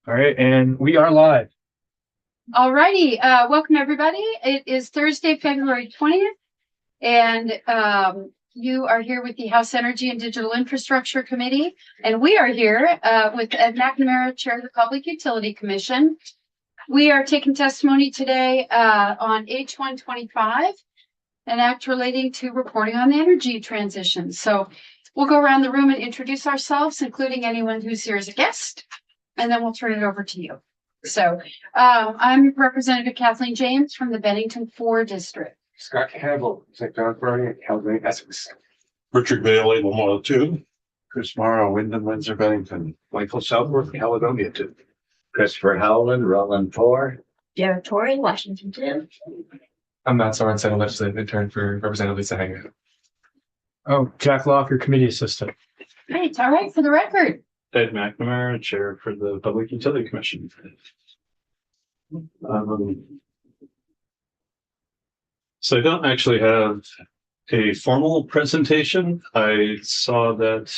All right, and we are live. All righty. Welcome, everybody. It is Thursday, February 20th, and you are here with the House Energy and Digital Infrastructure Committee, and we are here with Ed McNamara, Chair of the Public Utility Commission. We are taking testimony today on H125, an act relating to reporting on the energy transition. So we'll go around the room and introduce ourselves, including anyone who's here as a guest, and then we'll turn it over to you. So I'm Representative Kathleen James from the Bennington 4 District. Scott Campbell, Secretary of Bernie, Calgary, Essex. Richard Bailey, Lamar 2. Chris Morrow, Wyndham, Windsor, Bennington. Michael Southworth, Caledonia 2. Christopher Howland, Rutland 4. Jared Torrey, Washington 2. I'm Matt Sorensen, legislative intern for Representative Lisa Hanger. Oh, Jack Locker, Committee Assistant. Great. All right. For the record. Ed McNamara, Chair for the Public Utility Commission. So I don't actually have a formal presentation. I saw that,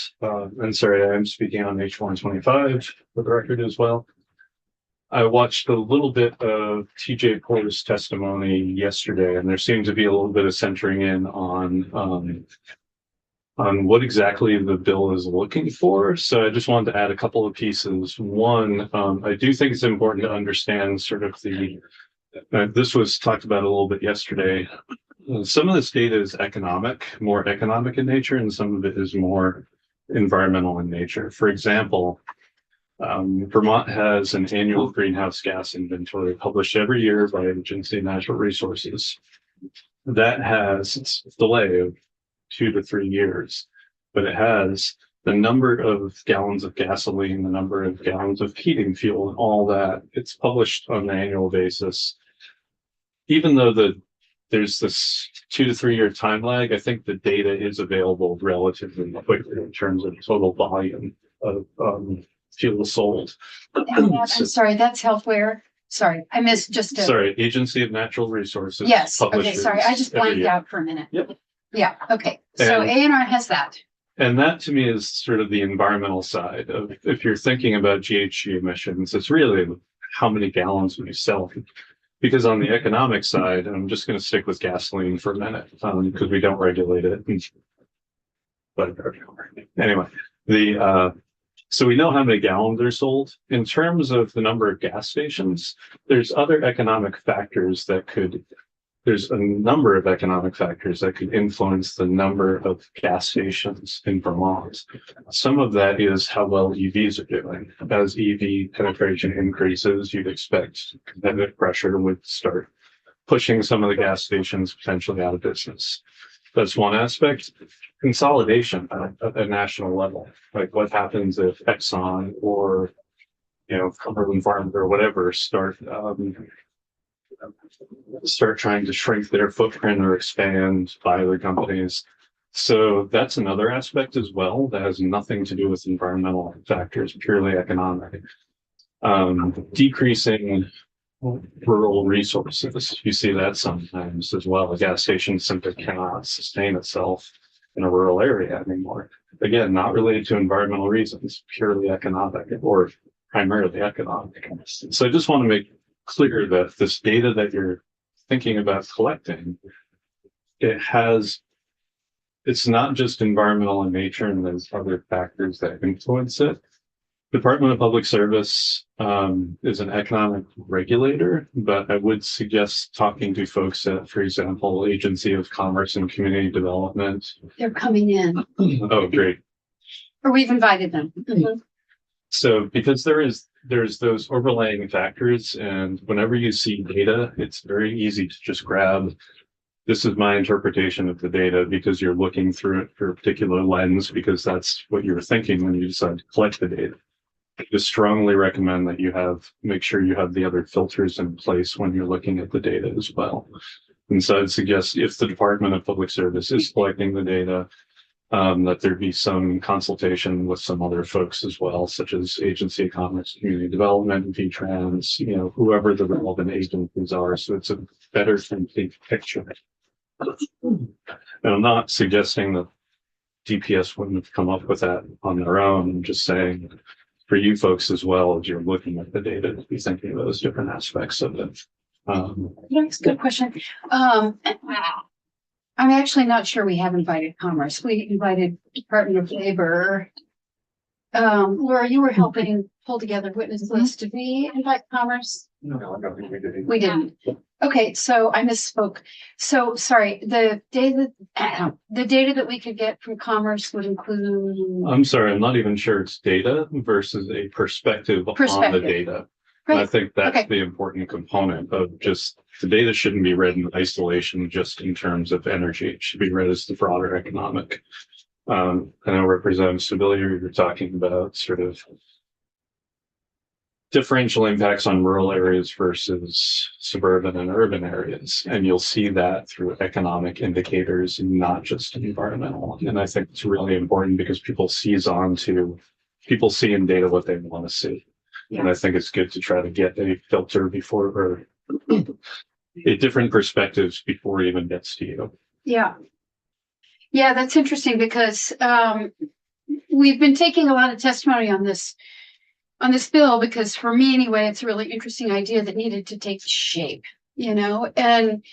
and sorry, I am speaking on H125 for the record as well. I watched a little bit of TJ Porter's testimony yesterday, and there seemed to be a little bit of centering in on what exactly the bill is looking for. So I just wanted to add a couple of pieces. One, I do think it's important to understand sort of this was talked about a little bit yesterday. Some of this data is more economic in nature, and some of it is more environmental in nature. For example, Vermont has an annual greenhouse gas inventory published every year by Agency of Natural Resources. That has a delay of 2 to 3 years, but it has the number of gallons of gasoline, the number of gallons of heating fuel, and all that. It's published on an annual basis. Even though there's this 2 to 3 year time lag, I think the data is available relatively quickly in terms of total volume of fuel sold. I'm sorry, that's healthware. Sorry, I missed just a... Sorry, Agency of Natural Resources. Yes, okay, sorry, I just blanked out for a minute. Yep. Yeah, okay, so ANR has that. And that to me is sort of the environmental side of, if you're thinking about GHG emissions, it's really how many gallons we sell. Because on the economic side, and I'm just going to stick with gasoline for a minute, because we don't regulate it. But anyway, so we know how many gallons are sold. In terms of the number of gas stations, there's a number of economic factors that could influence the number of gas stations in Vermont. Some of that is how well EVs are doing. As EV penetration increases, you'd expect competitive pressure would start pushing some of the gas stations potentially out of business. That's one aspect. Consolidation at a national level. Like what happens if Exxon or, Cumberland Farms or whatever start trying to shrink their footprint or expand by other companies. So that's another aspect as well that has nothing to do with environmental factors, purely economic. Decreasing rural resources. You see that sometimes as well. A gas station simply cannot sustain itself in a rural area anymore. Again, not related to environmental reasons, purely economic or primarily economic. So I just want to make clear that this data that you're thinking about collecting, it's not just environmental in nature, and there's other factors that influence it. Department of Public Service is an economic regulator, but I would suggest talking to folks at, for example, Agency of Commerce and Community Development. They're coming in. Oh, great. Or we've invited them. Mm-hmm. So because there's those overlaying factors, and whenever you see data, it's very easy to just grab, this is my interpretation of the data, because you're looking through it through a particular lens, because that's what you were thinking when you decided to collect the data. I just strongly recommend that make sure you have the other filters in place when you're looking at the data as well. And so I'd suggest, if the Department of Public Service is collecting the data, that there be some consultation with some other folks as well, such as Agency of Commerce, Community Development, VTrans, whoever the relevant agencies are. So it's a better complete picture. And I'm not suggesting that DPS wouldn't have come up with that on their own. I'm just saying for you folks as well, as you're looking at the data, to be thinking of those different aspects of it. That's a good question. I'm actually not sure we have invited Commerce. We invited Department of Labor. Laura, you were helping pull together witness list. Did we invite Commerce? No, I don't think we did. Either. We didn't. Okay, so I misspoke. So sorry, the data that we could get from Commerce would include. I'm sorry, I'm not even sure it's data versus a perspective on the Perspective. data. And I Great. think that's Okay. the important component of just the data shouldn't be read in isolation just in terms of energy. It should be read as the broader economic. I know Representative Stability, you're talking about sort of differential impacts on rural areas versus suburban and urban areas. And you'll see that through economic indicators, not just environmental. And I think it's really important because people see in data what they want to see. And I think it's good to try to get a filter before or a different perspectives before it even gets to you. Yeah. Yeah, that's interesting because we've been taking a lot of testimony on this bill because for me anyway, it's a really interesting idea that needed to take shape, and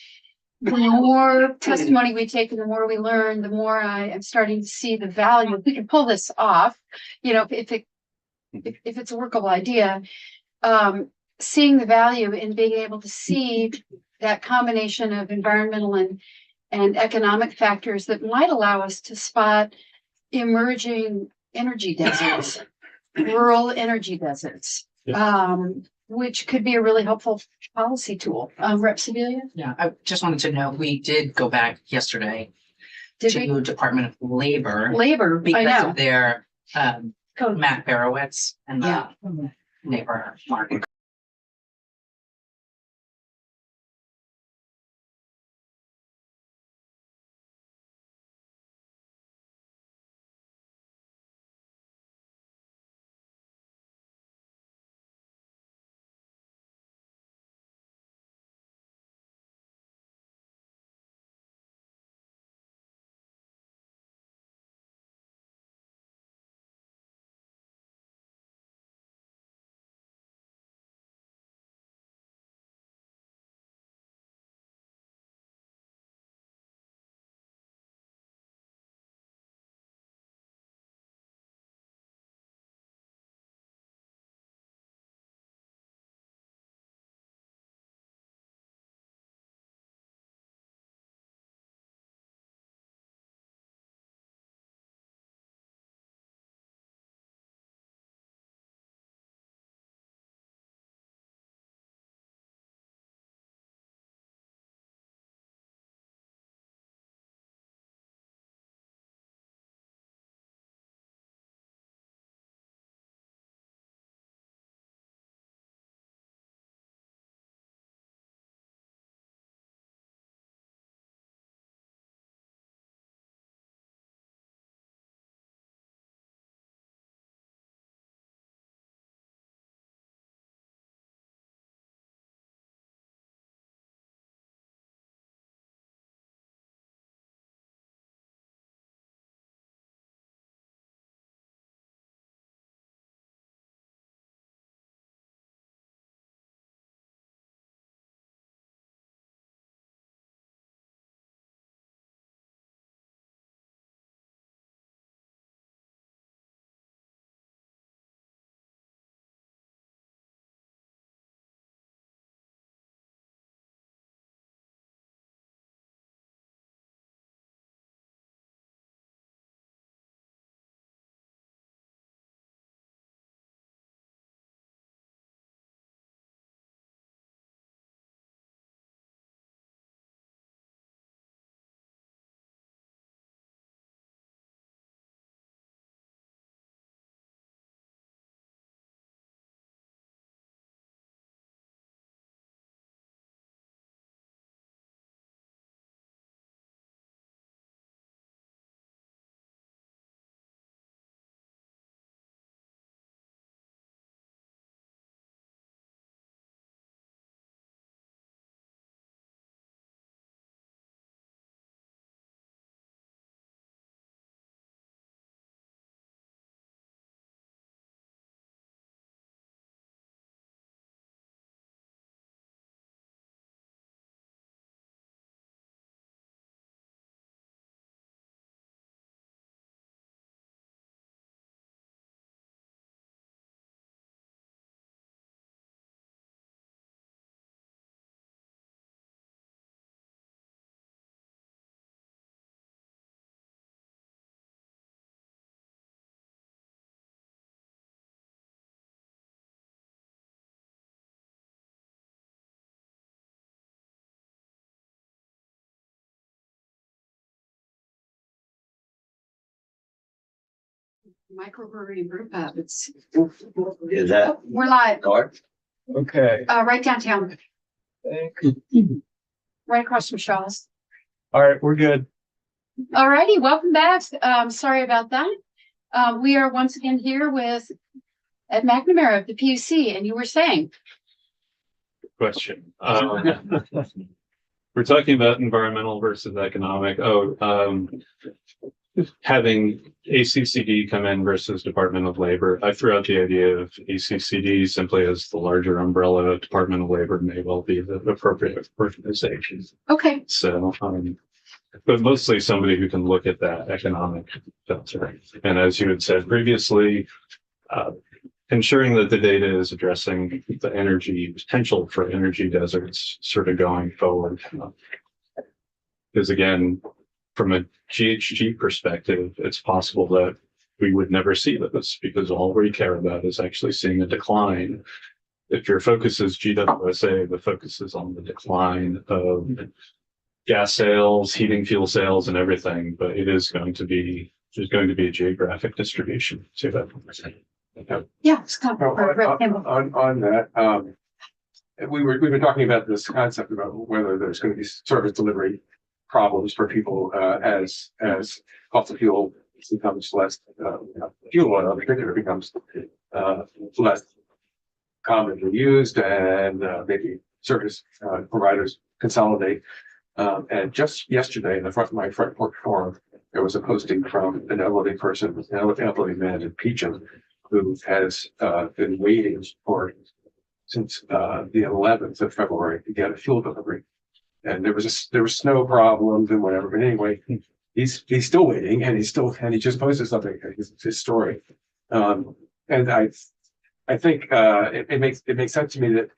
the more testimony we take and the more we learn, the more I am starting to see the value. If we can pull this off, if it's a workable idea, seeing the value in being able to see that combination of environmental and economic factors that might allow us to spot emerging energy deserts, rural energy deserts, which could be a really helpful policy tool. Rep. Sibilia? Yeah, I just wanted to know, we did go back yesterday Did to we? Department of Labor Labor, I because know. of their Code. Matt Barowitz and the Yeah. neighbor market Microbrewery and brew pub. It's, Is that? we're live, Dark? Okay. right downtown, right across from Shaw's. All right, we're good. All righty, welcome back. Sorry about that. We are once again here with Ed McNamara of the PUC, and you were saying, Question. We're talking about environmental versus economic. Having ACCD come in versus Department of Labor. I threw out the idea of ACCD simply as the larger umbrella. Department of Labor may well be the appropriate organization. okay, So, but mostly somebody who can look at that economic filter. And as you had said previously, ensuring that the data is addressing the energy potential for energy deserts sort of going forward. Because again, from a GHG perspective, it's possible that we would never see this because all we care about is actually seeing a decline. If your focus is GWSA, the focus is on the decline of gas sales, heating fuel sales, and everything, but it is going to be, there's going to be a geographic distribution to that. yeah, Scott. On that, we've been talking about this concept about whether there's going to be service delivery problems for people as fossil fuel becomes less fuel oil in particular becomes less commonly used, and maybe service providers consolidate. And just yesterday, in my front porch forum, there was a posting from an elderly person, an elderly man in Peacham, who has been waiting since the 11th of February to get a fuel delivery. And there were snow problems and whatever, but anyway, he's still waiting, and he just posted something, his story. And I think it makes sense to me that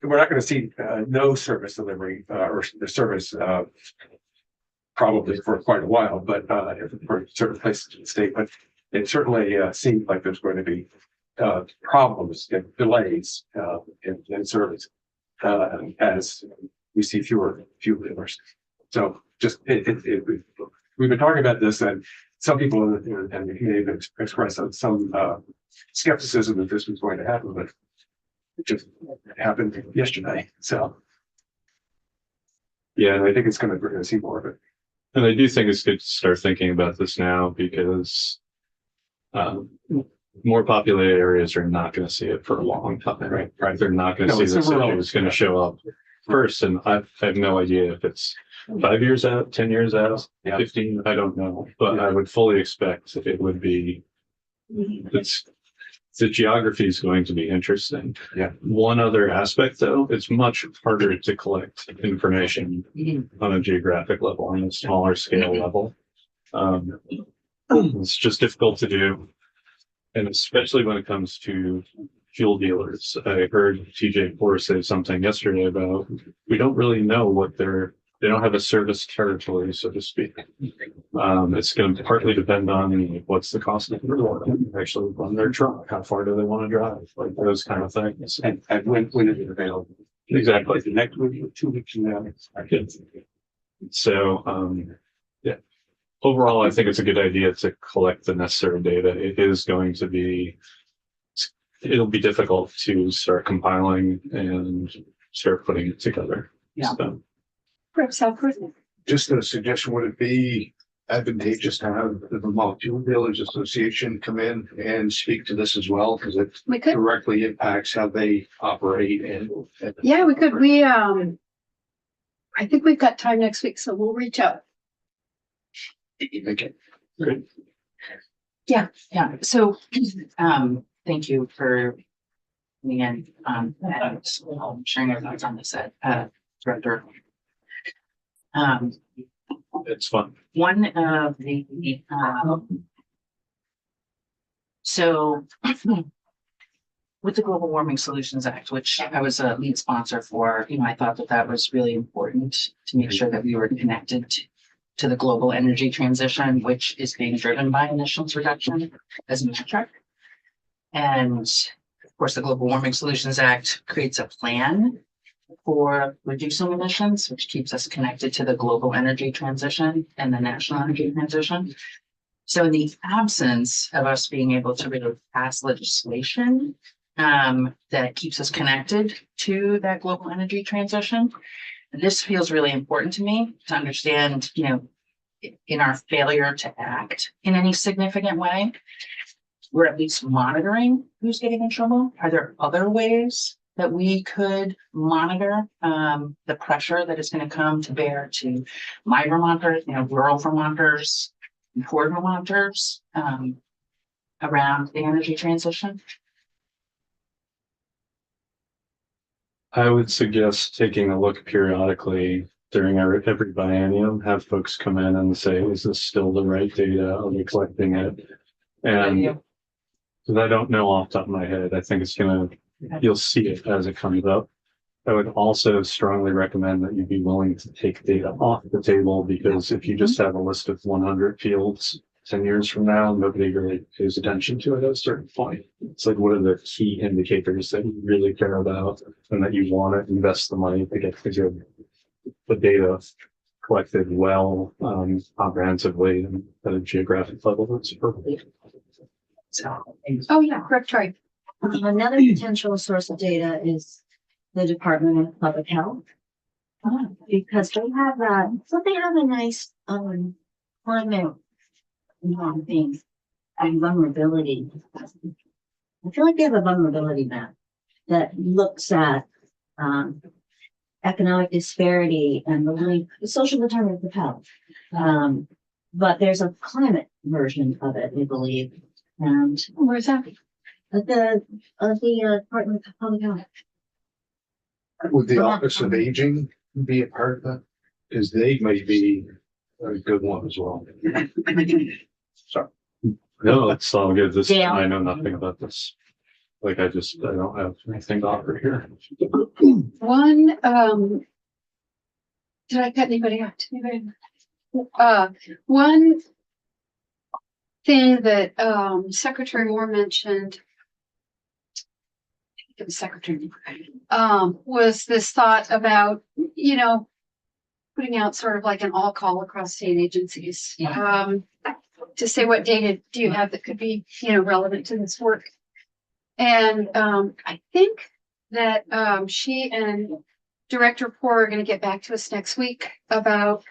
we're not going to see no service delivery or the service probably for quite a while, but for certain places in the state. But it certainly seems like there's going to be problems and delays in service as we see fewer dealers. So just we've been talking about this, and some people in the community have expressed some skepticism that this was going to happen, but it just happened yesterday. So yeah, I think we're going to see more of it. And I do think it's good to start thinking about this now because more populated areas are not going to see it for a long time. Right. They're not going to see this issue. It's going to show up first. And I have no idea if it's 5 years out, 10 years out, 15, I don't know. But I would fully expect it would be, the geography is going to be interesting. Yeah. One other aspect, though, it's much harder to collect information on a geographic level, on a smaller scale level. It's just difficult to do. And especially when it comes to fuel dealers. I heard TJ Poor say something yesterday about we don't really know they don't have a service territory, so to speak. It's going to partly depend on what's the cost of actually run their truck, how far do they want to drive, like those kind of things. And when is it available? Exactly. The next week or 2 weeks from now. So, yeah. Overall, I think it's a good idea to collect the necessary data. It'll be difficult to start compiling and start putting it together. Yeah. So, Just a suggestion, would it be advantageous to have the Vermont Fuel Dealers Association come in and speak to this as well? Because it we could, directly impacts how they operate and. yeah, we could. I think we've got time next week, so we'll reach out. Okay. great. Yeah. So, thank you for coming in, and sharing your thoughts on this, Director. It's fun. One of the, so with the Global Warming Solutions Act, which I was a lead sponsor for, I thought that was really important to make sure that we were connected to the global energy transition, which is being driven by emissions reduction as a metric. And of course, the Global Warming Solutions Act creates a plan for reducing emissions, which keeps us connected to the global energy transition and the national energy transition. So in the absence of us being able to really pass legislation that keeps us connected to that global energy transition, this feels really important to me to understand, in our failure to act in any significant way, we're at least monitoring who's getting in trouble. Are there other ways that we could monitor the pressure that is going to come to bear to my Vermonters, rural Vermonters, and poor Vermonters around the energy transition? I would suggest taking a look periodically during every biennium, have folks come in and say, is this still the right data? Are we collecting it? And because I don't know off the top of my head, I think you'll see it as it comes up. I would also strongly recommend that you be willing to take data off the table, because if you just have a list of 100 fields 10 years from now, nobody really pays attention to it at a certain point. It's like, what are the key indicators that you really care about and that you want to invest the money to get the data collected well, comprehensively, and at a geographic level that's appropriate. Oh, yeah, correct, Troy. Another potential source of data is the Department of Public Health. Because they have they have a nice climate thing and vulnerability. I feel like they have a vulnerability map that looks at economic disparity and the social determinants of health. But there's a climate version of it, I believe. And Where's that? at the Department of Public Health. Would the Office of Aging be a part of that? Because they may be a good one as well. Sorry. No, it's all good. Dale. I know nothing about this. Like, I don't have anything to offer here. One, did I cut anybody out? One thing that Secretary Moore mentioned, I think it was Secretary Moore, was this thought about, putting out sort of like an all call across state agencies. To say, what data do you have that could be, relevant to this work? And I think that she and Director Poor are going to get back to us next week about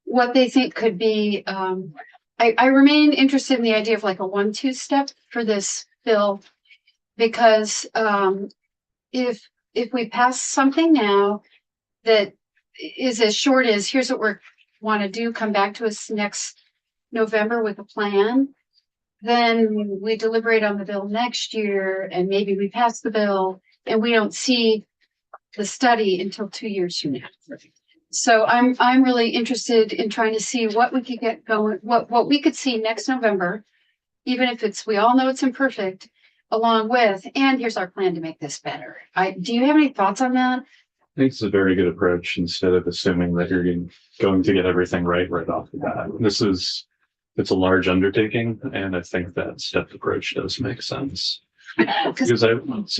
what they think could be. I remain interested in the idea of like a 1-2 step for this bill, because if we pass something now that is as short as, here's what we want to do, come back to us next November with a plan, then we deliberate on the bill next year, and maybe we pass the bill and we don't see the study until 2 years from now. So I'm really interested in trying to see what we could get going, what we could see next November, even if we all know it's imperfect, along with, and here's our plan to make this better. Do you have any thoughts on that? I think it's a very good approach, instead of assuming that you're going to get everything right off the bat. It's a large undertaking, and I think that stepped approach does make sense. Because I was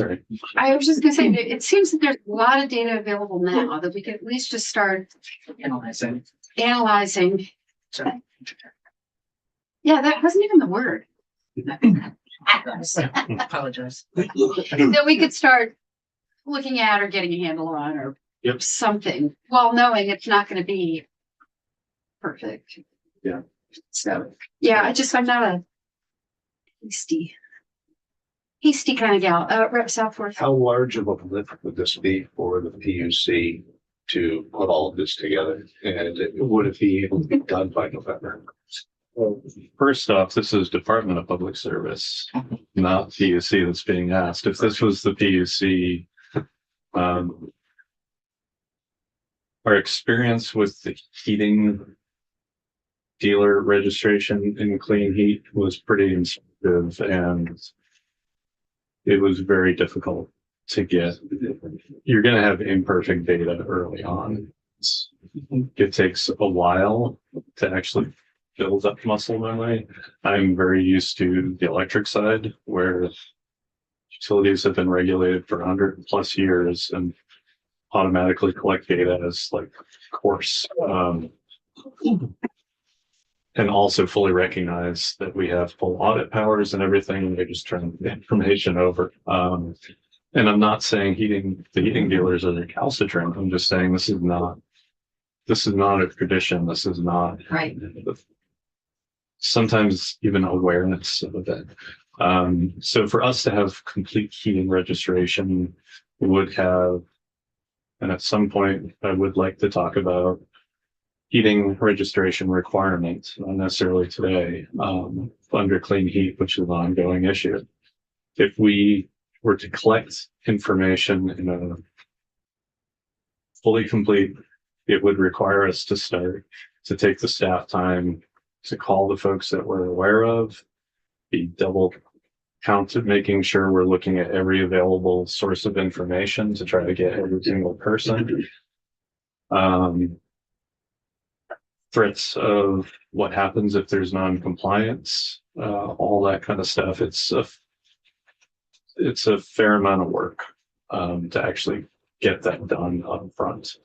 just gonna say, it seems that there's a lot of data available now that we could at least just start Analyzing. Yeah, that wasn't even the word. Apologize. That we could start looking at or getting a handle on, or something, while knowing it's not going to be perfect. Yeah. So yeah, I'm not a hasty kind of gal. Rep Southworth. How large of a lift would this be for the PUC to put all of this together? And would it be able to be done by November? Well, first off, this is Department of Public Service, not PUC that's being asked. If this was the PUC, our experience with the heating dealer registration in clean heat was pretty instructive, and it was very difficult to get. You're going to have imperfect data early on. It takes a while to actually build up muscle memory. I'm very used to the electric side, where utilities have been regulated for 100+ years and automatically collect data as like course. and also fully recognize that we have full audit powers and everything, and they just turn the information over. And I'm not saying the heating dealers are recalcitrant. I'm just saying this is not a tradition. This is not Right. sometimes even awareness of it. So for us to have complete heating registration would have, and at some point I would like to talk about heating registration requirements, not necessarily today, under clean heat, which is an ongoing issue. If we were to collect information in a fully complete, it would require us to take the staff time to call the folks that we're aware of, be double counted, making sure we're looking at every available source of information to try to get every single person. Threats of what happens if there's non-compliance, all that kind of stuff. It's a fair amount of work to actually get that done up front.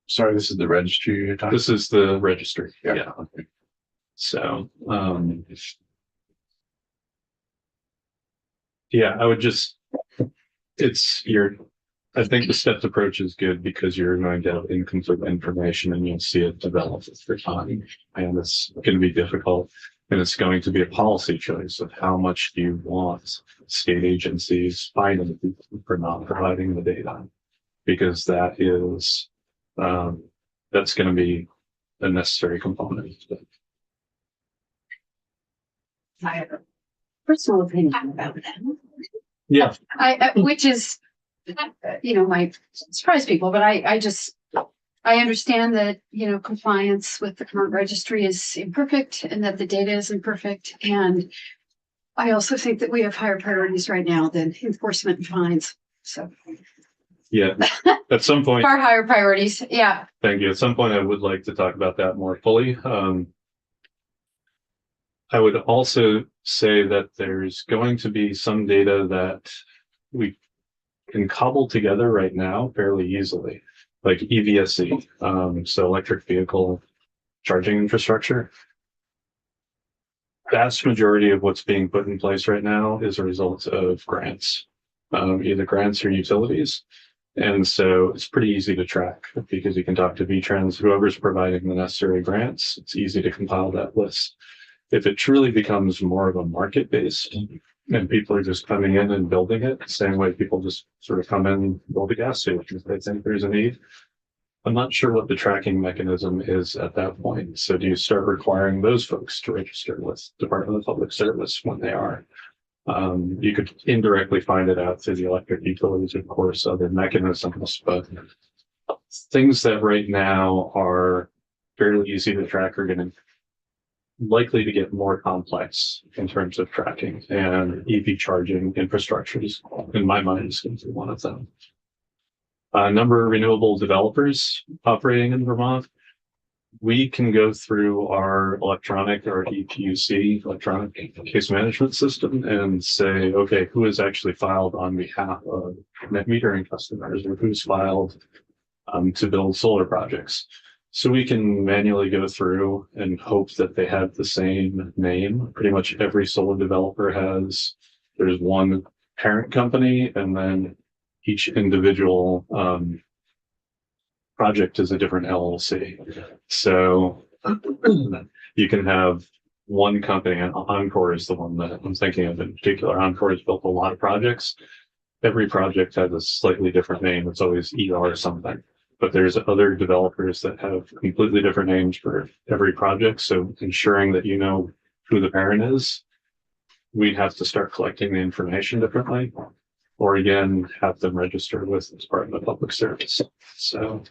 Sorry, this is the registry you're talking. This is the registry. Yeah. Yeah. So, yeah, I would just, I think the stepped approach is good because you're going to have incomplete information and you'll see it develop over time. And it's going to be difficult. And it's going to be a policy choice of how much do you want state agencies fining people for not providing the data, because that is, that's going to be a necessary component. I have a personal opinion about that. Yeah. Which is, might surprise people, but I understand that, compliance with the current registry is imperfect and that the data is imperfect. And I also think that we have higher priorities right now than enforcement and fines. So Yeah. At some point, far higher priorities. Yeah. thank you. At some point, I would like to talk about that more fully. I would also say that there's going to be some data that we can cobble together right now fairly easily, like EVSE, so electric vehicle charging infrastructure. Vast majority of what's being put in place right now is a result of grants, either grants or utilities. And so it's pretty easy to track because you can talk to VTrans, whoever's providing the necessary grants. It's easy to compile that list. If it truly becomes more of a market based and people are just coming in and building it, the same way people just sort of come in and build a gas station if they think there's a need. I'm not sure what the tracking mechanism is at that point. So do you start requiring those folks to register with Department of Public Service when they are? You could indirectly find it out through the electric utilities, of course, other mechanisms, but things that right now are fairly easy to track are going to likely to get more complex in terms of tracking, and EV charging infrastructures, in my mind, is going to be one of them. A number of renewable developers operating in Vermont. We can go through our electronic or EPUC, electronic case management system, and say, okay, who has actually filed on behalf of net metering customers, or who's filed to build solar projects. So we can manually go through and hope that they have the same name. Pretty much every solar developer there's one parent company, and then each individual project is a different LLC. So you can have one company, and Encore is the one that I'm thinking of in particular. Encore has built a lot of projects. Every project has a slightly different name. It's always ER or something. But there's other developers that have completely different names for every project. So ensuring that you know who the parent is, we'd have to start collecting the information differently, or again, have them register with the Department of Public Service. So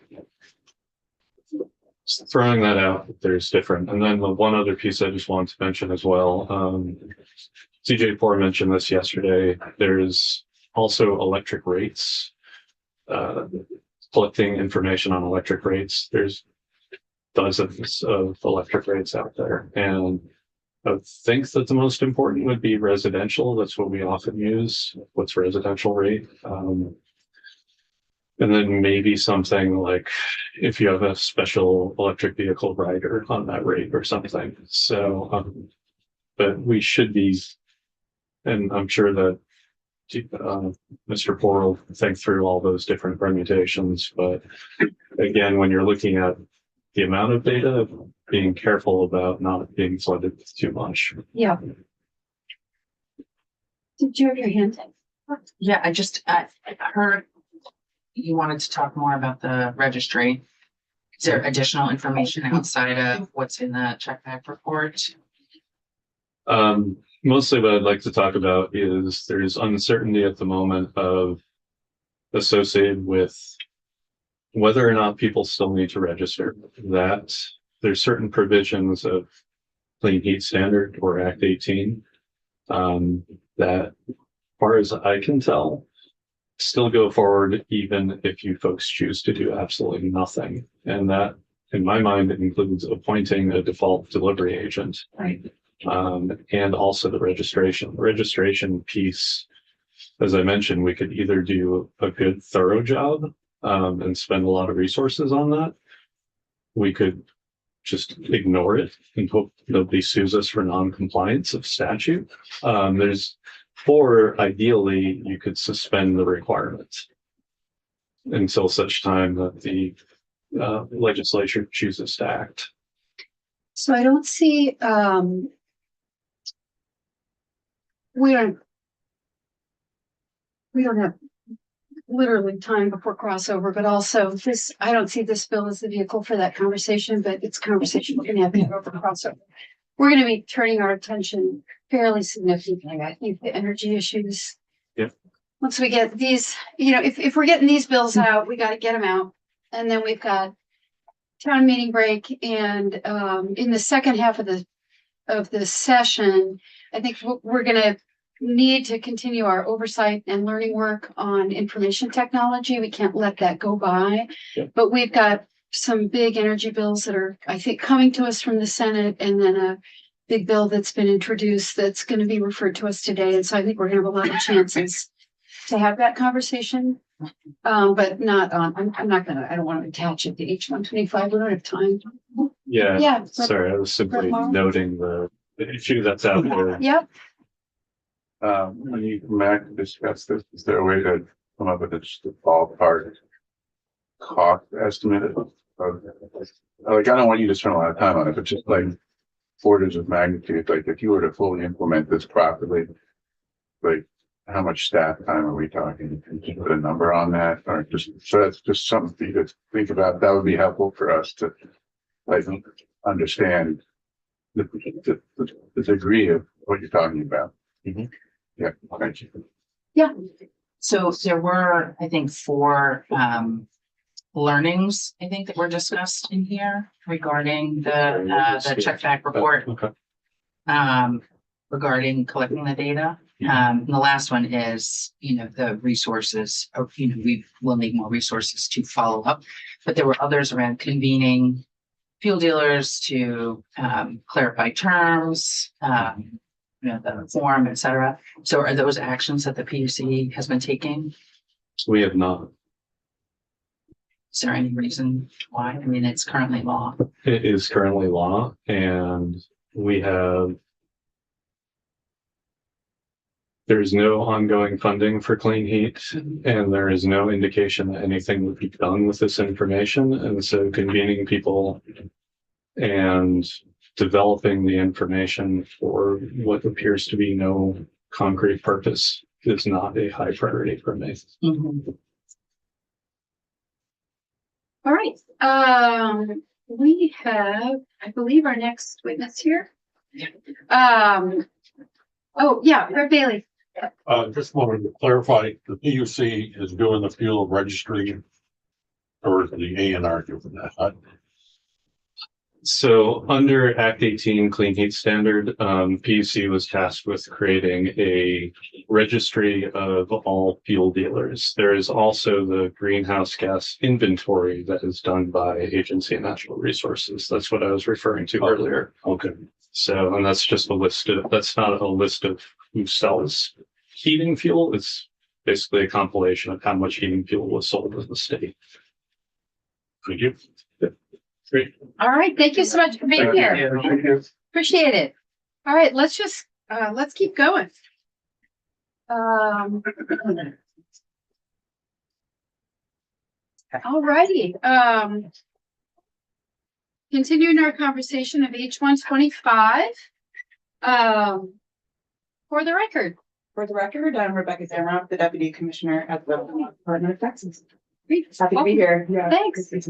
throwing that out, there's different. And then the one other piece I just wanted to mention as well, CJ4 mentioned this yesterday. There's also electric rates, collecting information on electric rates. There's dozens of electric rates out there. And I think that the most important would be residential. That's what we often use. What's residential rate? And then maybe something like if you have a special electric vehicle rider on that rate or something. So, but we should be, and I'm sure that Mr. Poor will think through all those different permutations. But again, when you're looking at the amount of data, being careful about not being flooded with too much. Yeah. Did you have your hand? Yeah, I heard you wanted to talk more about the registry. Is there additional information outside of what's in the check back report? Mostly what I'd like to talk about is there's uncertainty at the moment associated with whether or not people still need to register. That there's certain provisions of Clean Heat Standard or Act 18 that, as far as I can tell, still go forward even if you folks choose to do absolutely nothing. And that, in my mind, includes appointing a default delivery agent. Right. And also the registration. The registration piece, as I mentioned, we could either do a good thorough job and spend a lot of resources on that. We could just ignore it and hope nobody sues us for non-compliance of statute. Or ideally, you could suspend the requirements until such time that the legislature chooses to act. So I don't see, we don't have literally time before crossover, but also this, I don't see this bill as the vehicle for that conversation, but it's a conversation we're gonna have over crossover. We're gonna be turning our attention fairly significantly, I think, the energy issues. Yeah. Once we get these, if we're getting these bills out, we gotta get them out. And then we've got town meeting break, and in the second half of the session, I think we're gonna need to continue our oversight and learning work on information technology. We can't let that go by. Yeah. But we've got some big energy bills that are, I think, coming to us from the Senate, and then a big bill that's been introduced that's going to be referred to us today. And so I think we're going to have a lot of chances to have that conversation. But not on, I'm not gonna, I don't want to attach it to H-125. We don't have time. Yeah. Yeah. Sorry, I was simply tomorrow. noting the issue that's out there. Yep. When you come back to discuss this, is there a way to come up with a just a ballpark cost estimate of, like, I don't want you to spend a lot of time on it, but just like orders of magnitude, like if you were to fully implement this properly, like how much staff time are we talking? Can you put a number on that, or just, so that's just something for you to think about. That would be helpful for us to like understand the degree of what you're talking about. Mm-hmm. Yeah, thank you. Yeah. So there were, I think, 4 learnings, I think, that were discussed in here regarding the check back report, Okay. regarding collecting the data. And the last one is, the resources, or, we will need more resources to follow up. But there were others around convening fuel dealers to clarify terms, the form, et cetera. So are those actions that the PUC has been taking? We have not. Is there any reason why? I mean, it's currently law. It is currently law, and there's no ongoing funding for clean heat, and there is no indication that anything would be done with this information. And so convening people and developing the information for what appears to be no concrete purpose is not a high priority for me. Mm-hmm. All right. We have, I believe, our next witness here. Oh, yeah, Fred Bailey. Just wanted to clarify, the PUC is doing the fuel registry, or is the A&R doing that? So under Act 18 Clean Heat Standard, PUC was tasked with creating a registry of all fuel dealers. There is also the greenhouse gas inventory that is done by Agency of Natural Resources. That's what I was referring to earlier. Okay. So, and that's just a list of, that's not a list of who sells heating fuel. It's basically a compilation of how much heating fuel was sold in the state. Thank you. Great. All right, thank you so much for being here. Thank you. Appreciate it. All right, let's keep going. All righty, continuing our conversation of H-125. For the record. For the record, I'm Rebecca Zamrock, the Deputy Commissioner at the Department of Taxes. Great. Happy to be here. Yeah. Thanks. It's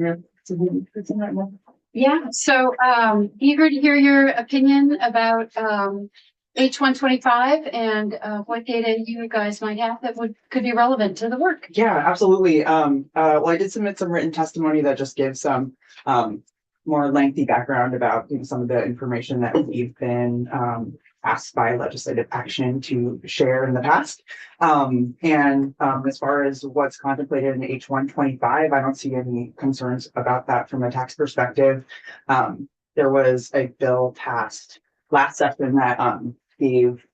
Yeah, so eager to hear your opinion about H-125 and what data you guys might have that could be relevant to the work. Yeah, absolutely. Well, I did submit some written testimony that just gives some more lengthy background about some of the information that we've been asked by legislative action to share in the past. As far as what's contemplated in H-125, I don't see any concerns about that from a tax perspective. There was a bill passed last session that gave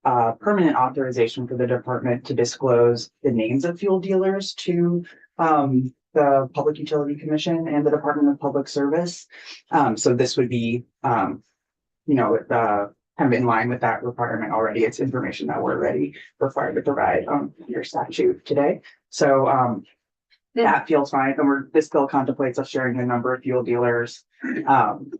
permanent authorization for the department to disclose the names of fuel dealers to the Public Utility Commission and the Department of Public Service. So this would be, kind of in line with that requirement already. It's information that we're already required to provide your statute today. So that feels fine. And this bill contemplates us sharing the number of fuel dealers. And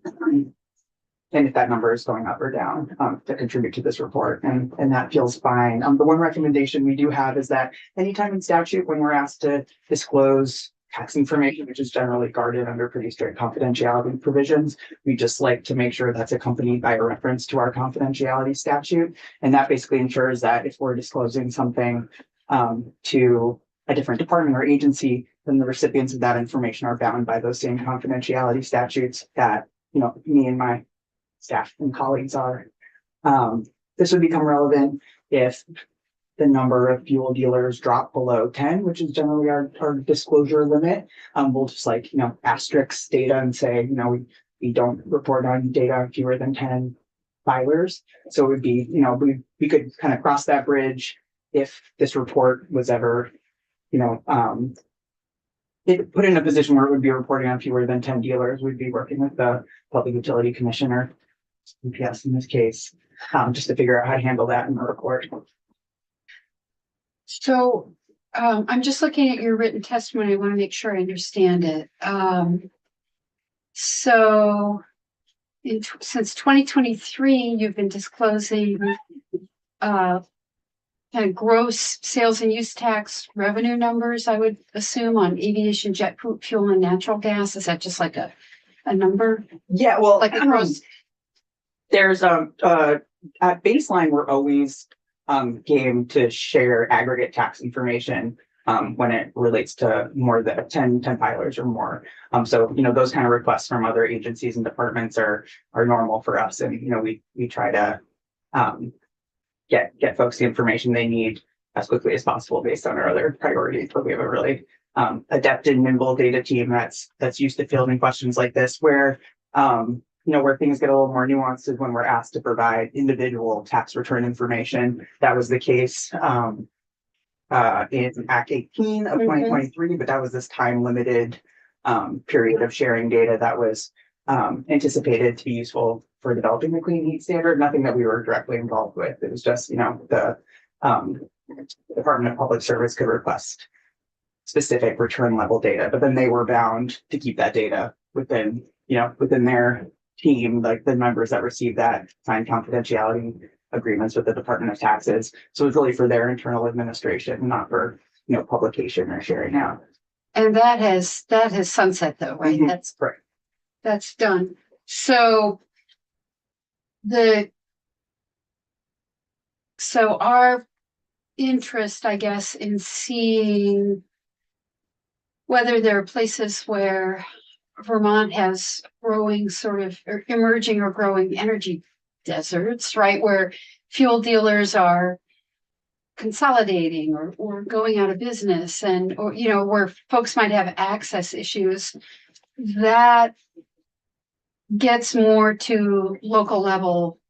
if that number is going up or down to contribute to this report, and that feels fine. The one recommendation we do have is that anytime in statute when we're asked to disclose tax information, which is generally guarded under pretty strict confidentiality provisions, we just like to make sure that's accompanied by a reference to our confidentiality statute. And that basically ensures that if we're disclosing something to a different department or agency, then the recipients of that information are bound by those same confidentiality statutes that, me and my staff and colleagues are. This would become relevant if the number of fuel dealers drop below 10, which is generally our disclosure limit. We'll just asterisk data and say, we don't report on data fewer than 10 filers. So it would be, we could kind of cross that bridge if this report was ever, put in a position where it would be reporting on fewer than 10 dealers. We'd be working with the Public Utility Commissioner, UPS in this case, just to figure out how to handle that in the report. So I'm just looking at your written testimony. I want to make sure I understand it. So since 2023, you've been disclosing kind of gross sales and use tax revenue numbers, I would assume, on aviation, jet fuel, and natural gas. Is that just like a number? Yeah, well, like a gross. There's at baseline, we're always game to share aggregate tax information when it relates to more than 10 filers or more. So, those kind of requests from other agencies and departments are normal for us. And, we try to get folks the information they need as quickly as possible based on our other priorities. But we have a really adept and nimble data team that's used to fielding questions like this, where where things get a little more nuanced is when we're asked to provide individual tax return information. That was the case in Act 18 of 2023, but that was this time limited period of sharing data that was anticipated to be useful for developing the clean heat standard. Nothing that we were directly involved with. It was just, the Department of Public Service could request specific return level data, but then they were bound to keep that data within their team, like the members that received that signed confidentiality agreements with the Department of Taxes. So it's really for their internal administration, not for publication or sharing out. And that has sunset though, right? Mm-hmm. That's right. That's done. So our interest, I guess, in seeing whether there are places where Vermont has growing sort of or emerging or growing energy deserts, right? Where fuel dealers are consolidating or going out of business or where folks might have access issues, that gets more to local level.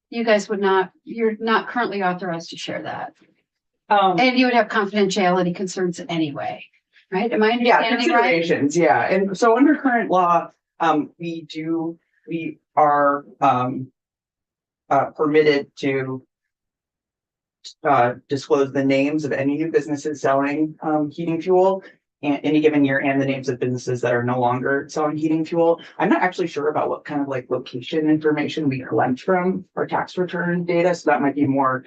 You're not currently authorized to share that. And you would have confidentiality concerns anyway, right? Am I Yeah, understanding right? considerations, yeah, and so under current law, we are, permitted to disclose the names of any new businesses selling, heating fuel and any given year, and the names of businesses that are no longer selling heating fuel. I'm not actually sure about what kind of like location information we collect from our tax return data, so that might be more,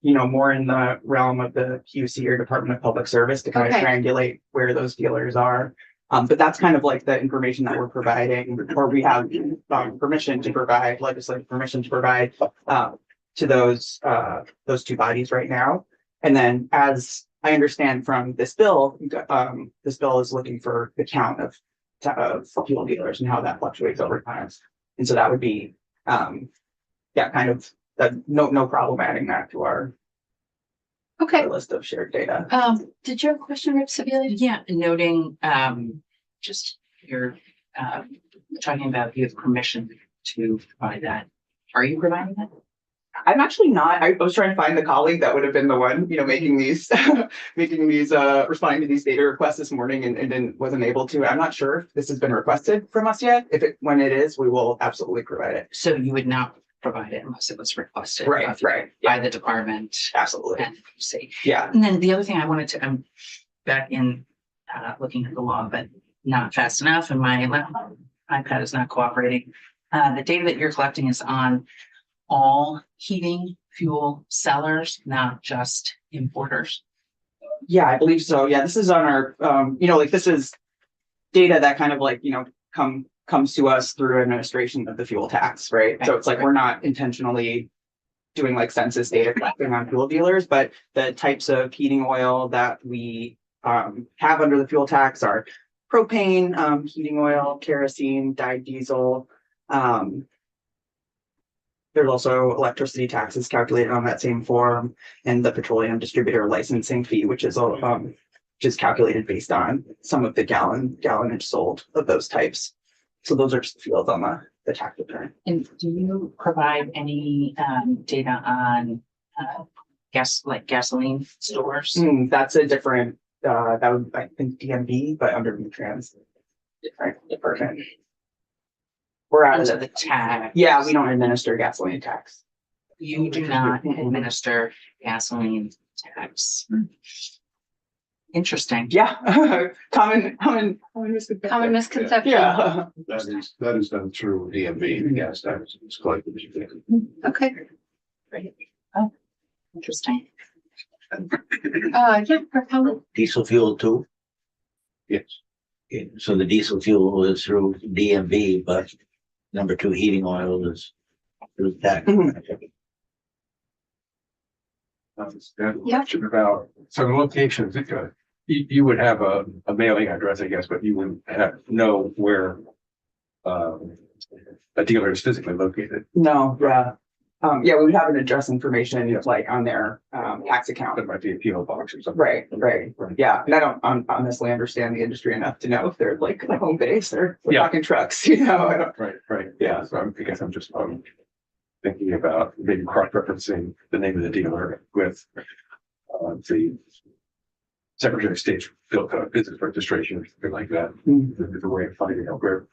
more in the realm of the QC or Department of Public Service to kind of Okay. triangulate where those dealers are. But that's kind of like the information that we're providing, or we have permission to provide, legislative permission to provide to those two bodies right now. And then, as I understand from this bill is looking for the count of fuel dealers and how that fluctuates over time. And so that would be, kind of no problem adding that to our Okay. list of shared data. Did you have a question, Rep. Sibylla? Yeah, noting, just you're, talking about you have permission to provide that. Are you providing that? I'm actually not. I was trying to find the colleague that would have been the one, making these, responding to these data requests this morning and wasn't able to. I'm not sure if this has been requested from us yet. When it is, we will absolutely provide it. So you would not provide it unless it was requested. Right. By the department. Absolutely. And see. Yeah. And then the other thing I wanted to, I'm back in, looking at the law, but not fast enough, and my iPad is not cooperating. The data that you're collecting is on all heating fuel sellers, not just importers. Yeah, I believe so. Yeah, this is on our, this is data that kind of like, comes to us through administration of the fuel tax, right? So it's like, we're not intentionally doing like census data collecting on fuel dealers, but the types of heating oil that we have under the fuel tax are propane, heating oil, kerosene, dyed diesel. There's also electricity taxes calculated on that same form, and the petroleum distributor licensing fee, which is calculated based on some of the gallonage sold of those types. So those are just the fields on the tax return. And do you provide any data on gasoline stores? That's a different, that would, I think, DMV, but under V-Trans, different department. We're out of Under the tax. Yeah, we don't administer gasoline tax. You do not administer gasoline tax. Interesting. Yeah, common misconception. Common misconception. Yeah. That is done through DMV, gas tax, it's collected. Okay. Oh, interesting. Yeah, Rep. Howard? Diesel fuel too? Yes. Okay, so the diesel fuel is through DMV, but number two heating oil is through tax. Question about some locations, you would have a mailing address, I guess, but you wouldn't know where a dealer is physically located. No, yeah. We would have an address information like on their tax account. It might be a PO box or something. Right. Yeah, and I don't honestly understand the industry enough to know if they're like the home base or we're talking trucks, I don't. Right. Yeah, so I guess I'm just thinking about maybe cross-referencing the name of the dealer with the Secretary of State's field code, business registration, or something like that. There's a way of finding out where.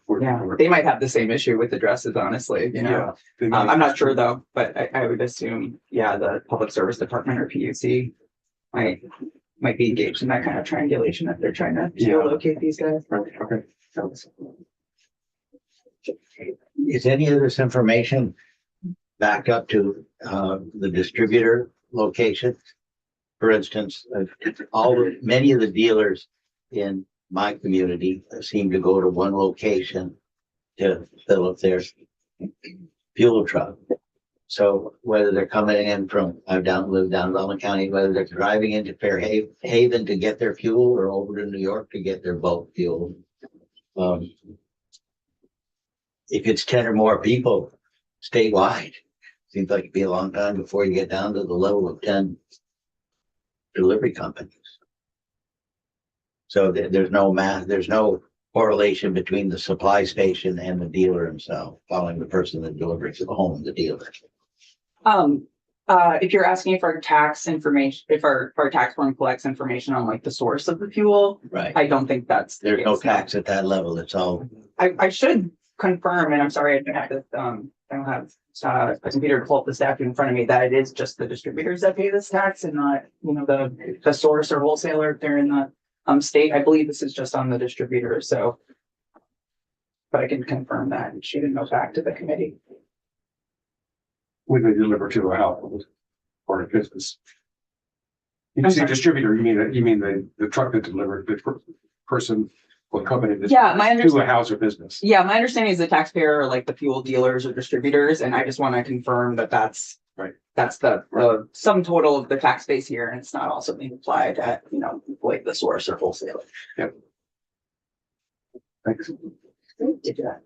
They might have the same issue with addresses, honestly, I'm not sure though, but I would assume, the Public Service Department or PUC might be engaged in that kind of triangulation if they're trying to geolocate these guys. Okay. Is any of this information backed up to the distributor location? For instance, many of the dealers in my community seem to go to one location to fill up their fuel truck. So whether they're coming in from, live down in Bellman County, whether they're driving into Fairhaven to get their fuel or over to New York to get their bulk fuel. If it's 10 or more people statewide, seems like it'd be a long time before you get down to the level of 10 delivery companies. So there's no correlation between the supply station and the dealer himself, following the person that delivers to the home of the dealer. If you're asking if our tax information, if our tax form collects information on like the source of the fuel, Right. I don't think that's. the There's no case. tax at that level. It's all, I should confirm, and I'm sorry, I don't have this, I don't have, a computer to pull up the statute in front of me, that it is just the distributors that pay this tax and not, the source or wholesaler if they're in the, state. I believe this is just on the distributor, so. But I can confirm that and shoot a note back to the committee. When they deliver to a household or a business. You I'm say sorry. distributor, you mean the truck that delivered, the person or company that Yeah, my to a understanding. house or business. Yeah, my understanding is the taxpayer are like the fuel dealers or distributors, and I just want to confirm that that's. Right. That's the sum total of the tax base here, and it's not also being applied at, like the source or wholesaler. Thanks. Did that.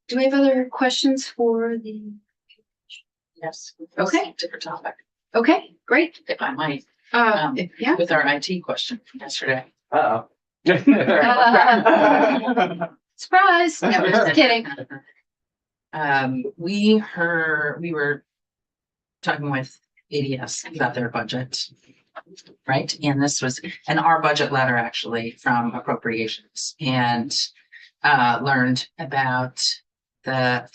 Do we have other questions for the, Yes. Okay. Different topic, okay, great. if I might, Yeah. with our IT question from yesterday. Uh-oh. Surprise. No, just kidding. We were talking with ADS about their budget. Right, and this was, and our budget letter actually from appropriations, and learned about the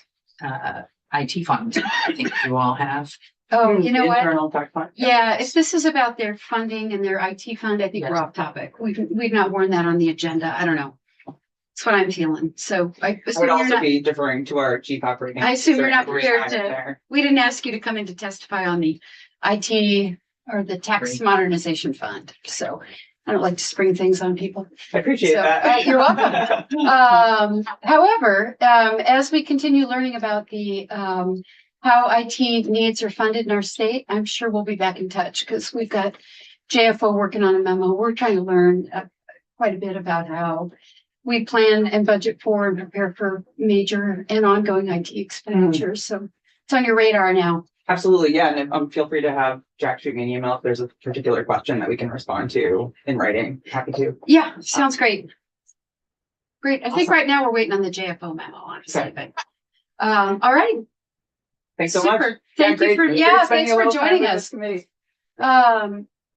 IT fund. I think you all have. Oh, you know what? Internal tax fund. Yeah, if this is about their funding and their IT fund, I think we're Yes. off topic. We've not worn that on the agenda. I don't know. That's what I'm feeling. So I I assume would you're also not, be deferring to our chief operating. I assume you're not officer, prepared to- there. we didn't ask you to come in to testify on the IT or the tax Great. modernization fund. So I don't like to spring things on people. I appreciate So, that. you're welcome. However, as we continue learning about the, how IT needs are funded in our state, I'm sure we'll be back in touch because we've got JFO working on a memo. We're trying to learn quite a bit about how we plan and budget for and prepare for major and ongoing IT expenditures. So it's on your radar now. Absolutely, yeah, and feel free to have Jack shoot me an email if there's a particular question that we can respond to in writing. Happy to. Yeah, sounds great. Great. I think Awesome. right now we're waiting on the JFO memo, honestly, Okay. but, all right. Thanks so much. Super. Yeah, Thank you great. for, It's yeah, great spending thanks a for little time joining with us. this committee.